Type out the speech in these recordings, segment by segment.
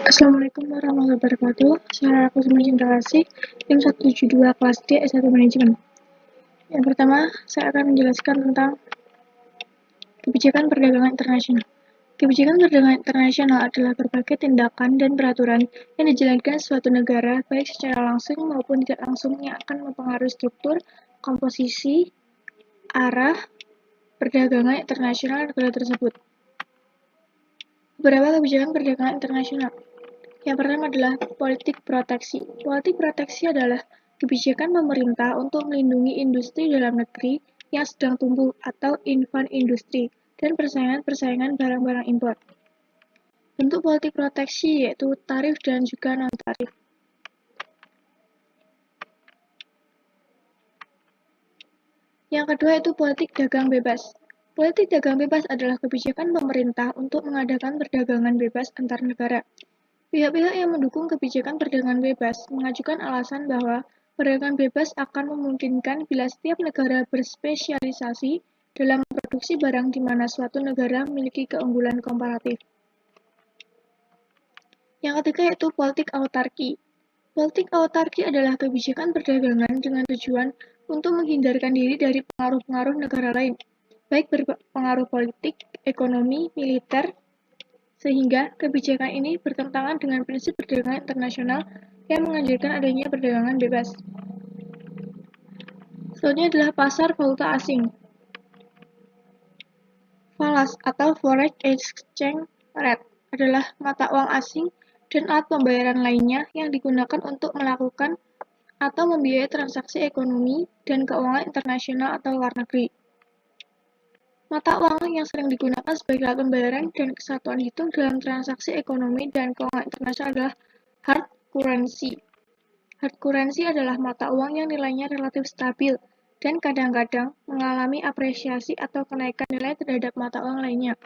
Assalamualaikum warahmatullahi wabarakatuh. Saya Kusuma Cendrawasih, tim 172 kelas D S1 Manajemen. Yang pertama, saya akan menjelaskan tentang kebijakan perdagangan internasional. Kebijakan perdagangan internasional adalah berbagai tindakan dan peraturan yang dijalankan suatu negara, baik secara langsung maupun tidak langsung, yang akan mempengaruhi struktur, komposisi, arah perdagangan internasional negara tersebut. Beberapa kebijakan perdagangan internasional. Yang pertama adalah politik proteksi. Politik proteksi adalah kebijakan pemerintah untuk melindungi industri dalam negeri yang sedang tumbuh atau infant industri dan persaingan barang-barang impor. Bentuk politik proteksi yaitu tarif dan juga non-tarif. Yang kedua itu politik dagang bebas. Politik dagang bebas adalah kebijakan pemerintah untuk mengadakan perdagangan bebas antar negara. Pihak-pihak yang mendukung kebijakan perdagangan bebas mengajukan alasan bahwa perdagangan bebas akan memungkinkan bila setiap negara berspesialisasi dalam memproduksi barang di mana suatu negara memiliki keunggulan komparatif. Yang ketiga yaitu politik autarki. Politik autarki adalah kebijakan perdagangan dengan tujuan untuk menghindarkan diri dari pengaruh-pengaruh negara lain, baik berpengaruh politik, ekonomi, militer, sehingga kebijakan ini bertentangan dengan prinsip perdagangan internasional yang menganjurkan adanya perdagangan bebas. Selanjutnya adalah pasar valuta asing. Falas atau Foreign Exchange Rate adalah mata uang asing dan alat pembayaran lainnya yang digunakan untuk melakukan atau membiayai transaksi ekonomi dan keuangan internasional atau luar negeri. Mata uang yang sering digunakan sebagai alat pembayaran dan kesatuan hitung dalam transaksi ekonomi dan keuangan internasional adalah hard currency. Hard currency adalah mata uang yang nilainya relatif stabil dan kadang-kadang mengalami apresiasi atau kenaikan nilai terhadap mata uang lainnya.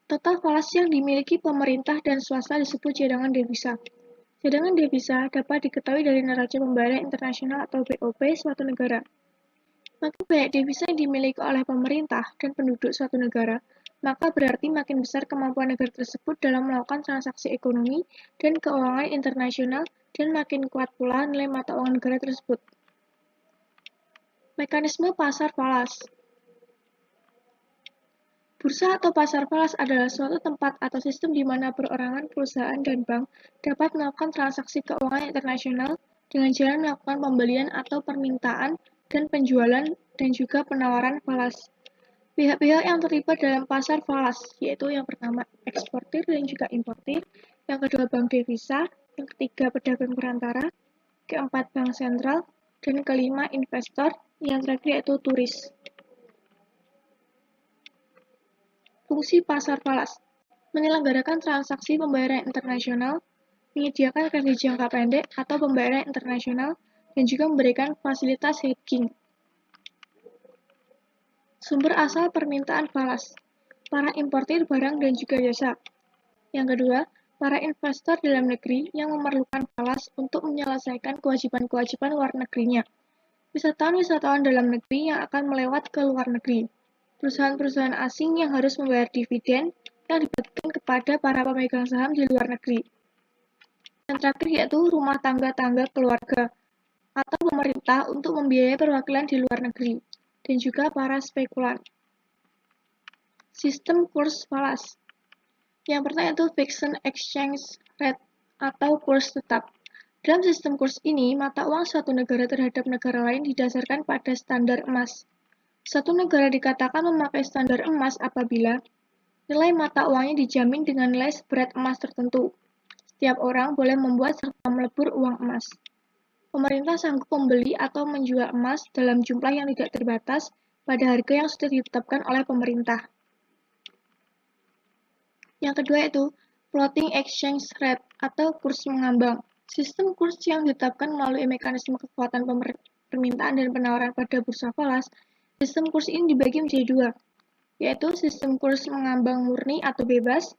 Total falas yang dimiliki pemerintah dan swasta disebut cadangan devisa. Cadangan devisa dapat diketahui dari neraca pembayaran internasional atau BOP suatu negara. Makin banyak devisa yang dimiliki oleh pemerintah dan penduduk suatu negara, maka berarti makin besar kemampuan negara tersebut dalam melakukan transaksi ekonomi dan keuangan internasional dan makin kuat pula nilai mata uang negara tersebut. Mekanisme pasar falas. Bursa atau pasar falas adalah suatu tempat atau sistem di mana perorangan, perusahaan, dan bank dapat melakukan transaksi keuangan internasional dengan jalan melakukan pembelian atau permintaan dan penjualan dan juga penawaran falas. Pihak-pihak yang terlibat dalam pasar falas yaitu yang pertama eksportir dan juga importir, yang kedua bank devisa, yang ketiga pedagang perantara, keempat bank sentral, dan kelima investor, yang terakhir yaitu turis. Fungsi pasar falas: menyelenggarakan transaksi pembayaran internasional, menyediakan kredit jangka pendek atau pembayaran internasional, dan juga memberikan fasilitas hedging. Sumber asal permintaan falas: para importir barang dan juga jasa. Yang kedua, para investor dalam negeri yang memerlukan falas untuk menyelesaikan kewajiban-kewajiban luar negerinya. Wisatawan-wisatawan dalam negeri yang akan melewat ke luar negeri. Perusahaan-perusahaan asing yang harus membayar dividen yang dibagikan kepada para pemegang saham di luar negeri. Yang terakhir yaitu rumah tangga-tangga keluarga atau pemerintah untuk membiayai perwakilan di luar negeri, dan juga para spekulan. Sistem kurs falas. Yang pertama yaitu fixed exchange rate atau kurs tetap. Dalam sistem kurs ini, mata uang suatu negara terhadap negara lain didasarkan pada standar emas. Suatu negara dikatakan memakai standar emas apabila nilai mata uangnya dijamin dengan nilai seberat emas tertentu. Setiap orang boleh membuat serta melebur uang emas. Pemerintah sanggup membeli atau menjual emas dalam jumlah yang tidak terbatas pada harga yang sudah ditetapkan oleh pemerintah. Yang kedua yaitu floating exchange rate atau kurs mengambang. Sistem kurs yang ditetapkan melalui mekanisme kekuatan permintaan dan penawaran pada bursa falas. Sistem kurs ini dibagi menjadi dua, yaitu sistem kurs mengambang murni atau bebas,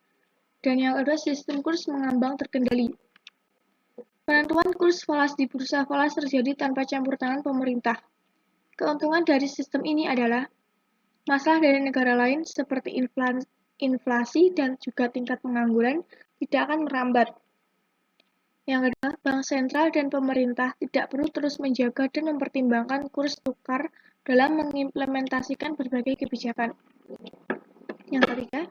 dan yang kedua sistem kurs mengambang terkendali. Penentuan kurs falas di bursa falas terjadi tanpa campur tangan pemerintah. Keuntungan dari sistem ini adalah masalah dari negara lain seperti inflasi, dan juga tingkat pengangguran tidak akan merambat. Yang kedua, bank sentral dan pemerintah tidak perlu terus menjaga dan mempertimbangkan kurs tukar dalam mengimplementasikan berbagai kebijakan. Yang ketiga,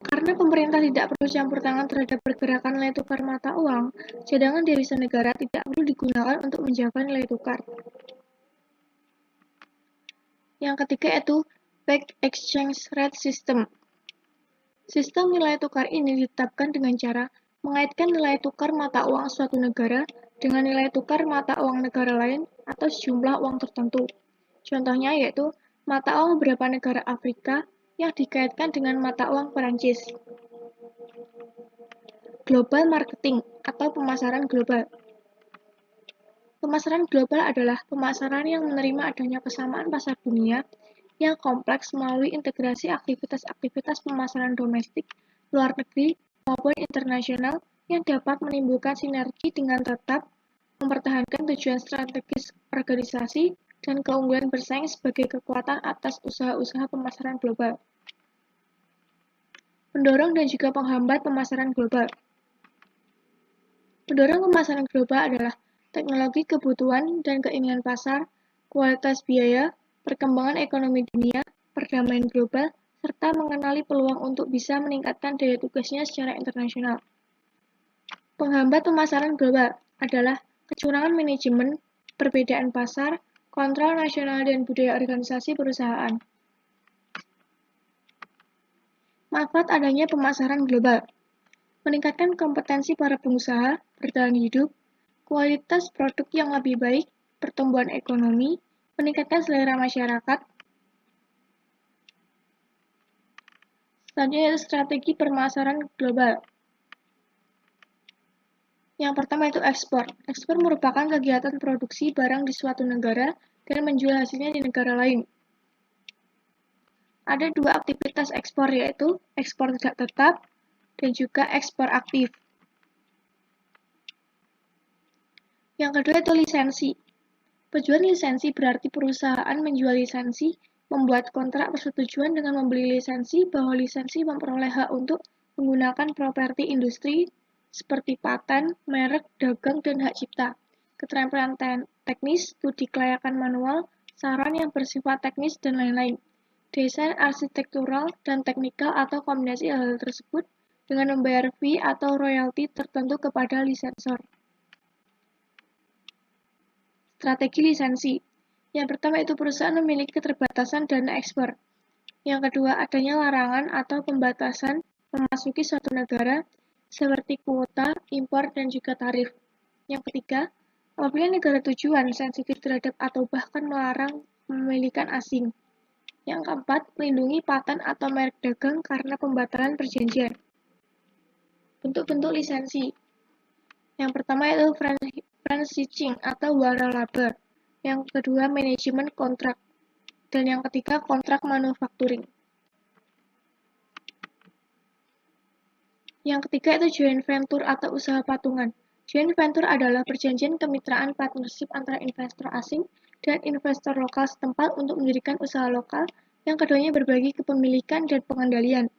karena pemerintah tidak perlu campur tangan terhadap pergerakan nilai tukar mata uang, cadangan devisa negara tidak perlu digunakan untuk menjaga nilai tukar. Yang ketiga yaitu Pegged Exchange Rate System. Sistem nilai tukar ini ditetapkan dengan cara mengaitkan nilai tukar mata uang suatu negara dengan nilai tukar mata uang negara lain atau sejumlah uang tertentu. Contohnya yaitu mata uang beberapa negara Afrika yang dikaitkan dengan mata uang Perancis. Global marketing atau pemasaran global. Pemasaran global adalah pemasaran yang menerima adanya kesamaan pasar dunia yang kompleks melalui integrasi aktivitas-aktivitas pemasaran domestik, luar negeri, maupun internasional yang dapat menimbulkan sinergi dengan tetap mempertahankan tujuan strategis organisasi dan keunggulan bersaing sebagai kekuatan atas usaha-usaha pemasaran global. Pendorong dan juga penghambat pemasaran global. Pendorong pemasaran global adalah teknologi kebutuhan dan keinginan pasar, kualitas biaya, perkembangan ekonomi dunia, perdamaian global, serta mengenali peluang untuk bisa meningkatkan daya tugasnya secara internasional. Penghambat pemasaran global adalah kecurangan manajemen, perbedaan pasar, kontrol nasional dan budaya organisasi perusahaan. Manfaat adanya pemasaran global. Meningkatkan kompetensi para pengusaha, bertahan hidup, kualitas produk yang lebih baik, pertumbuhan ekonomi, meningkatkan selera masyarakat. Selanjutnya strategi pemasaran global. Yang pertama itu ekspor. Ekspor merupakan kegiatan produksi barang di suatu negara dan menjual hasilnya di negara lain. Ada dua aktivitas ekspor yaitu ekspor tidak tetap dan juga ekspor aktif. Yang kedua itu lisensi. Penjualan lisensi berarti perusahaan menjual lisensi, membuat kontrak persetujuan dengan membeli lisensi bahwa lisensi memperoleh hak untuk menggunakan properti industri seperti paten, merek, dagang, dan hak cipta, keterampilan teknis, studi kelayakan manual, saran yang bersifat teknis, dan lain-lain. Desain arsitektural dan teknikal atau kombinasi hal-hal tersebut dengan membayar fee atau royalti tertentu kepada lisensor. Strategi lisensi. Yang pertama itu perusahaan memiliki keterbatasan dana ekspor. Yang kedua, adanya larangan atau pembatasan memasuki suatu negara seperti kuota, impor, dan juga tarif. Yang ketiga, apabila negara tujuan sensitif terhadap atau bahkan melarang pemilikan asing. Yang keempat, melindungi paten atau merek dagang karena pembatalan perjanjian. Bentuk-bentuk lisensi. Yang pertama yaitu franchising atau waralaba. Yang kedua, manajemen kontrak. Dan yang ketiga, kontrak manufacturing. Yang ketiga itu joint venture atau usaha patungan. Joint venture adalah perjanjian kemitraan partnership antara investor asing dan investor lokal setempat untuk mendirikan usaha lokal yang keduanya berbagi kepemilikan dan pengendalian.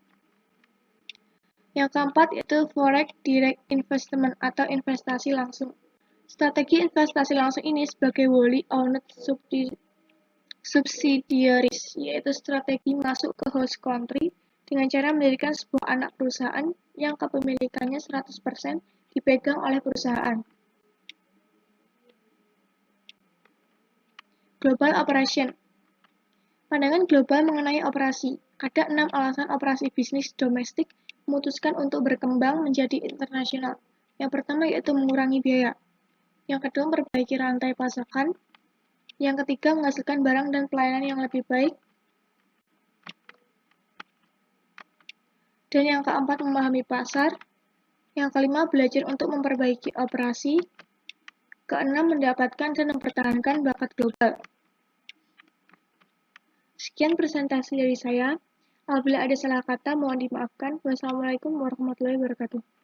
Yang keempat itu foreign direct investment atau investasi langsung. Strategi investasi langsung ini sebagai wholly owned subsidiaries, yaitu strategi masuk ke host country dengan cara mendirikan sebuah anak perusahaan yang kepemilikannya 100% dipegang oleh perusahaan. Global Operation. Pandangan global mengenai operasi. Ada 6 alasan operasi bisnis domestik memutuskan untuk berkembang menjadi internasional. Yang pertama yaitu mengurangi biaya. Yang kedua, memperbaiki rantai pasokan. Yang ketiga, menghasilkan barang dan pelayanan yang lebih baik. Dan yang keempat, memahami pasar. Yang kelima, belajar untuk memperbaiki operasi. Keenam, mendapatkan dan mempertahankan bakat global. Sekian presentasi dari saya. Apabila ada salah kata, mohon dimaafkan. Wassalamualaikum warahmatullahi wabarakatuh.